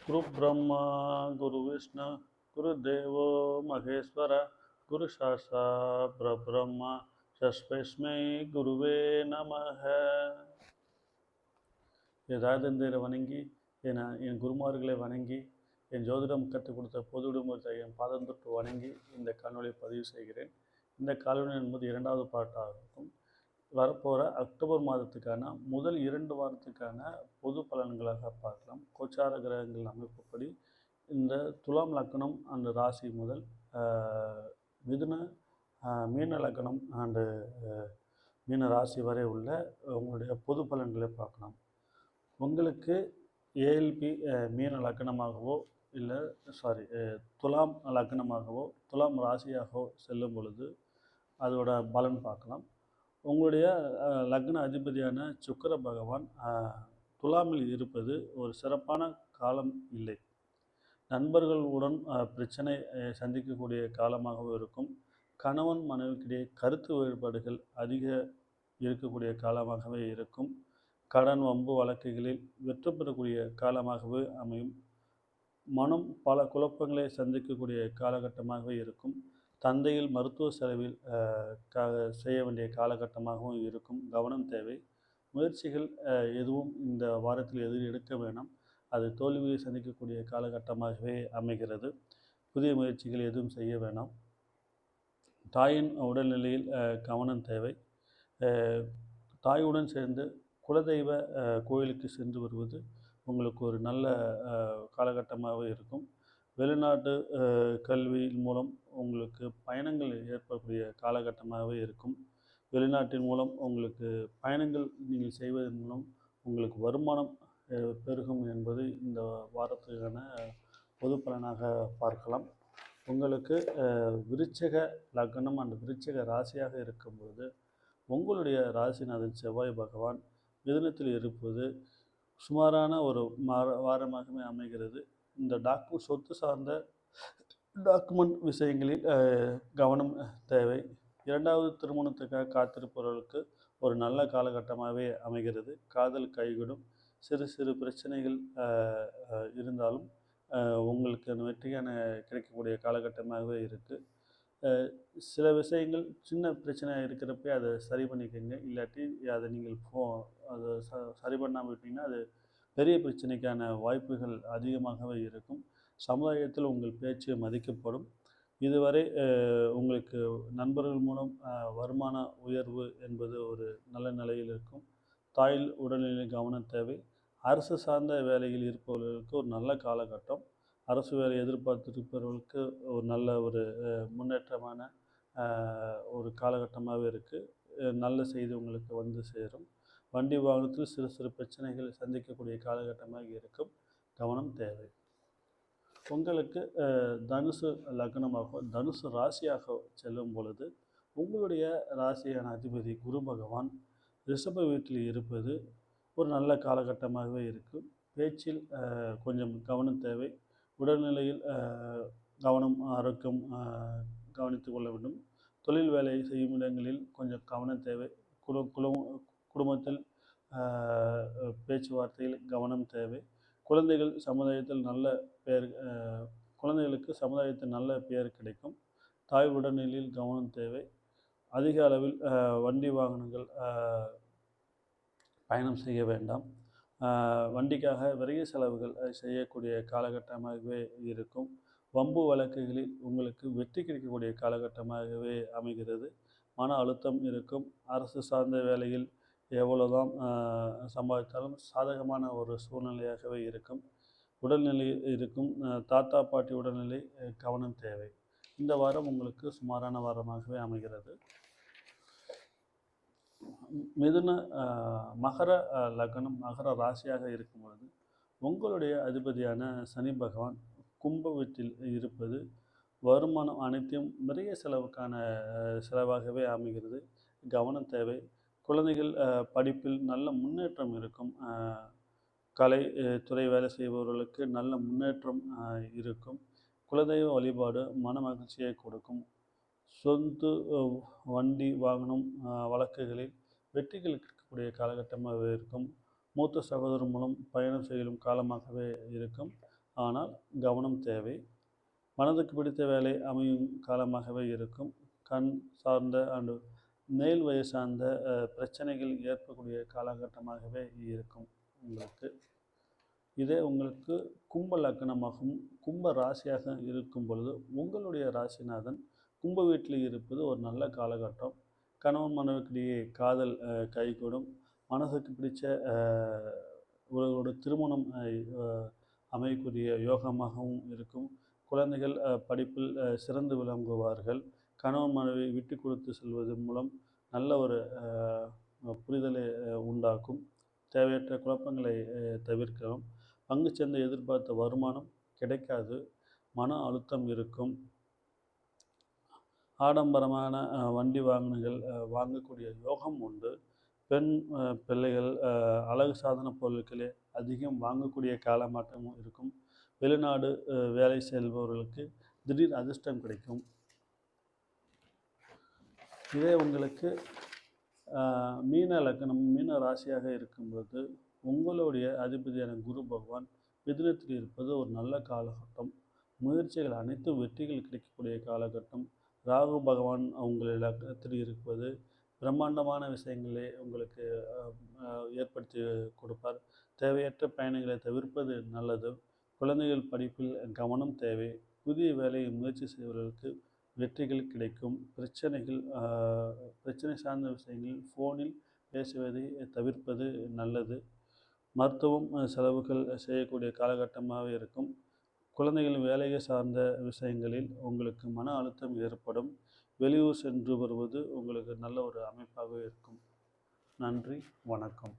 குரு பிரம்மா குரு விஷ்ணு குரு தேவோ மகேஸ்வர குரு சாஷா பிரம்மா தஸ்மை குருவே நமக. ராஜேந்திர வணங்கி என் குருமார்களை வணங்கி என் ஜோதிடம் கற்றுக் கொடுத்த பொது விடுமுறை என் பாதம் தொட்டு வணங்கி இந்த காணொலியை பதிவு செய்கிறேன். இந்த காணொலி என்பது இரண்டாவது பாட்டாகும். வரப்போகிற அக்டோபர் மாதத்துக்கான முதல் 2 வாரத்துக்கான பொது பலன்களாக பார்க்கலாம். கோச்சார கிரகங்கள் அமைப்புப்படி இந்த துலாம் லக்னம் அண்டு ராசி முதல் மிதுன மீன லக்னம் அண்டு மீன ராசி வரை உள்ள உங்களுடைய பொது பலன்களை பார்க்கலாம். உங்களுக்கு ஏஎல்பி மீன லக்னமாகவோ இல்லை துலாம் லக்னமாகவோ துலாம் ராசியாகவோ செல்லும் பொழுது அதோட பலன் பார்க்கலாம். உங்களுடைய லக்ன அதிபதியான சுக்கிர பகவான் துலாமில் இருப்பது ஒரு சிறப்பான காலம் இல்லை. நண்பர்களுடன் பிரச்சனை சந்திக்கக்கூடிய காலமாகவும் இருக்கும். கணவன் மனைவிக்கிடையே கருத்து வேறுபாடுகள் அதிக இருக்கக்கூடிய காலமாகவே இருக்கும். கடன் வம்பு வழக்குகளில் வெற்றி பெறக்கூடிய காலமாகவே அமையும். மனம் பல குழப்பங்களை சந்திக்கக்கூடிய காலகட்டமாகவே இருக்கும். தந்தையில் மருத்துவ செலவில் செய்ய வேண்டிய காலகட்டமாகவும் இருக்கும். கவனம் தேவை. முயற்சிகள் எதுவும் இந்த வாரத்தில் எதுவும் எடுக்க வேண்டாம். அது தோல்வியை சந்திக்கக்கூடிய காலகட்டமாகவே அமைகிறது. புதிய முயற்சிகள் எதுவும் செய்ய வேண்டாம். தாயின் உடல்நிலையில் கவனம் தேவை. தாயுடன் சேர்ந்து குலதெய்வ கோயிலுக்கு சென்று வருவது உங்களுக்கு ஒரு நல்ல காலகட்டமாகவே இருக்கும். வெளிநாட்டு கல்வியின் மூலம் உங்களுக்கு பயணங்கள் ஏற்படக்கூடிய காலகட்டமாகவே இருக்கும். வெளிநாட்டின் மூலம் உங்களுக்கு பயணங்கள் நீங்கள் செய்வதன் மூலம் உங்களுக்கு வருமானம் பெருகும் என்பது இந்த வாரத்துக்கான பொது பலனாக பார்க்கலாம். உங்களுக்கு விருச்சிக லக்னம் அண்ட் விருச்சிக ராசியாக இருக்கும்பொழுது உங்களுடைய ராசிநாதன் செவ்வாய் பகவான் மிதுனத்தில் இருப்பது சுமாரான ஒரு வாரமாகவே அமைகிறது. இந்த சொத்து சார்ந்த டாக்குமெண்ட் விஷயங்களில் கவனம் தேவை. 2வது திருமணத்துக்காக காத்திருப்பவர்களுக்கு ஒரு நல்ல காலகட்டமாகவே அமைகிறது. காதல் கைகூடும். சிறு சிறு பிரச்சனைகள் இருந்தாலும் உங்களுக்கு அந்த வெற்றியான கிடைக்கக்கூடிய காலகட்டமாகவே இருக்குது. சில விஷயங்கள் சின்ன பிரச்சனையாக இருக்கிறப்ப அதை சரி பண்ணிக்கோங்க. இல்லாட்டி அதை நீங்கள் அதை சரி பண்ணாமல் விட்டிங்கன்னா அது பெரிய பிரச்சனைக்கான வாய்ப்புகள் அதிகமாகவே இருக்கும். சமுதாயத்தில் உங்கள் பேச்சு மதிக்கப்படும். இதுவரை உங்களுக்கு நண்பர்கள் மூலம் வருமான உயர்வு என்பது ஒரு நல்ல நிலையில் இருக்கும். தாயில் உடல்நிலை கவனம் தேவை. அரசு சார்ந்த வேலையில் இருப்பவர்களுக்கு ஒரு நல்ல காலகட்டம். அரசு வேலை எதிர்பார்த்திருப்பவர்களுக்கு ஒரு நல்ல ஒரு முன்னேற்றமான ஒரு காலகட்டமாகவே இருக்குது. நல்ல செய்தி உங்களுக்கு வந்து சேரும். வண்டி வாகனத்தில் சிறு சிறு பிரச்சனைகள் சந்திக்கக்கூடிய காலகட்டமாக இருக்கும். கவனம் தேவை. உங்களுக்கு தனுசு லக்னமாக தனுசு ராசியாக செல்லும் பொழுது உங்களுடைய ராசியான அதிபதி குரு பகவான் ரிஷப வீட்டில் இருப்பது ஒரு நல்ல காலகட்டமாகவே இருக்கும். பேச்சில் கொஞ்சம் கவனம் தேவை. உடல்நிலையில் கவனம் ஆரோக்கியம் கவனித்து கொள்ள வேண்டும். தொழில் வேலை செய்யும் இடங்களில் கொஞ்சம் கவனம் தேவை. குடும்பத்தில் பேச்சுவார்த்தையில் கவனம் தேவை. குழந்தைகளுக்கு சமுதாயத்தில் நல்ல பெயர் கிடைக்கும். தாய் உடல்நிலையில் கவனம் தேவை. அதிக அளவில் வண்டி வாகனங்கள் பயணம் செய்ய வேண்டாம். வண்டிக்காக விரைய செலவுகள் செய்யக்கூடிய காலகட்டமாகவே இருக்கும். வம்பு வழக்குகளில் உங்களுக்கு வெற்றி கிடைக்கக்கூடிய காலகட்டமாகவே அமைகிறது. மன அழுத்தம் இருக்கும். அரசு சார்ந்த வேலையில் எவ்வளவுதான் சம்பாதித்தாலும் சாதகமான ஒரு சூழ்நிலையாகவே இருக்கும். உடல்நிலை இருக்கும். தாத்தா பாட்டி உடல்நிலை கவனம் தேவை. இந்த வாரம் உங்களுக்கு சுமாரான வாரமாகவே அமைகிறது. மிதுன மகர லக்னம் மகர ராசியாக இருக்கும் பொழுது உங்களுடைய அதிபதியான சனி பகவான் கும்ப வீட்டில் இருப்பது வருமானம் அனைத்தையும் நிறைய செலவாகவே அமைகிறது. கவனம் தேவை. குழந்தைகள் படிப்பில் நல்ல முன்னேற்றம் இருக்கும். கலை துறை வேலை செய்பவர்களுக்கு நல்ல முன்னேற்றம் இருக்கும். குலதெய்வ வழிபாடு மன மகிழ்ச்சியை கொடுக்கும். சொத்து வண்டி வாகனம் வழக்குகளில் வெற்றிகள் கிடைக்கக்கூடிய காலகட்டமாகவே இருக்கும். மூத்த சகோதரர் மூலம் பயணம் செய்யும் காலமாகவே இருக்கும். ஆனால் கவனம் தேவை. மனதுக்கு பிடித்த வேலை அமையும் காலமாகவே இருக்கும். கண் சார்ந்த அண்டு மேல் வயது சார்ந்த பிரச்சனைகள் ஏற்படக்கூடிய காலகட்டமாகவே இருக்கும் உங்களுக்கு. இதே உங்களுக்கு கும்ப லக்னமாகவும் கும்ப ராசியாக இருக்கும் பொழுது உங்களுடைய ராசிநாதன் கும்ப வீட்டில் இருப்பது ஒரு நல்ல காலகட்டம். கணவன் மனைவிக்கிடையே காதல் கைகூடும். மனதுக்கு பிடிச்ச ஒரு திருமணம் அமையக்கூடிய யோகமாகவும் இருக்கும். குழந்தைகள் படிப்பில் சிறந்து விளங்குவார்கள். கணவன் மனைவி விட்டு கொடுத்து செல்வதன் மூலம் நல்ல ஒரு புரிதலை உண்டாக்கும். தேவையற்ற குழப்பங்களை தவிர்க்கலாம். பங்குச்சந்தை எதிர்பார்த்த வருமானம் கிடைக்காது. மன அழுத்தம் இருக்கும். ஆடம்பரமான வண்டி வாகனங்கள் வாங்கக்கூடிய யோகம் உண்டு. பெண் பிள்ளைகள் அழகு சாதன பொருட்களே அதிகம் வாங்கக்கூடிய காலமாட்டமும் இருக்கும். வெளிநாடு வேலை செல்பவர்களுக்கு திடீர் அதிர்ஷ்டம் கிடைக்கும். இதே உங்களுக்கு மீன லக்னம் மீன ராசியாக இருக்கும்போது உங்களுடைய அதிபதியான குரு பகவான் மிதுனத்தில் இருப்பது ஒரு நல்ல காலகட்டம். முயற்சிகள் அனைத்தும் வெற்றிகள் கிடைக்கக்கூடிய காலகட்டம். ராகு பகவான் உங்கள் லக்னத்தில் இருப்பது பிரம்மாண்டமான விஷயங்களை உங்களுக்கு ஏற்படுத்தி கொடுப்பார். தேவையற்ற பயணங்களை தவிர்ப்பது நல்லது. குழந்தைகள் படிப்பில் கவனம் தேவை. புதிய வேலையை முயற்சி செய்வதற்கு வெற்றிகள் கிடைக்கும். பிரச்சனை சார்ந்த விஷயங்களில் ஃபோனில் பேசுவதை தவிர்ப்பது நல்லது. மருத்துவம் செலவுகள் செய்யக்கூடிய காலகட்டமாக இருக்கும். குழந்தைகள் வேலையை சார்ந்த விஷயங்களில் உங்களுக்கு மன அழுத்தம் ஏற்படும். வெளியூர் சென்று வருவது உங்களுக்கு நல்ல ஒரு அமைப்பாக இருக்கும். நன்றி, வணக்கம்.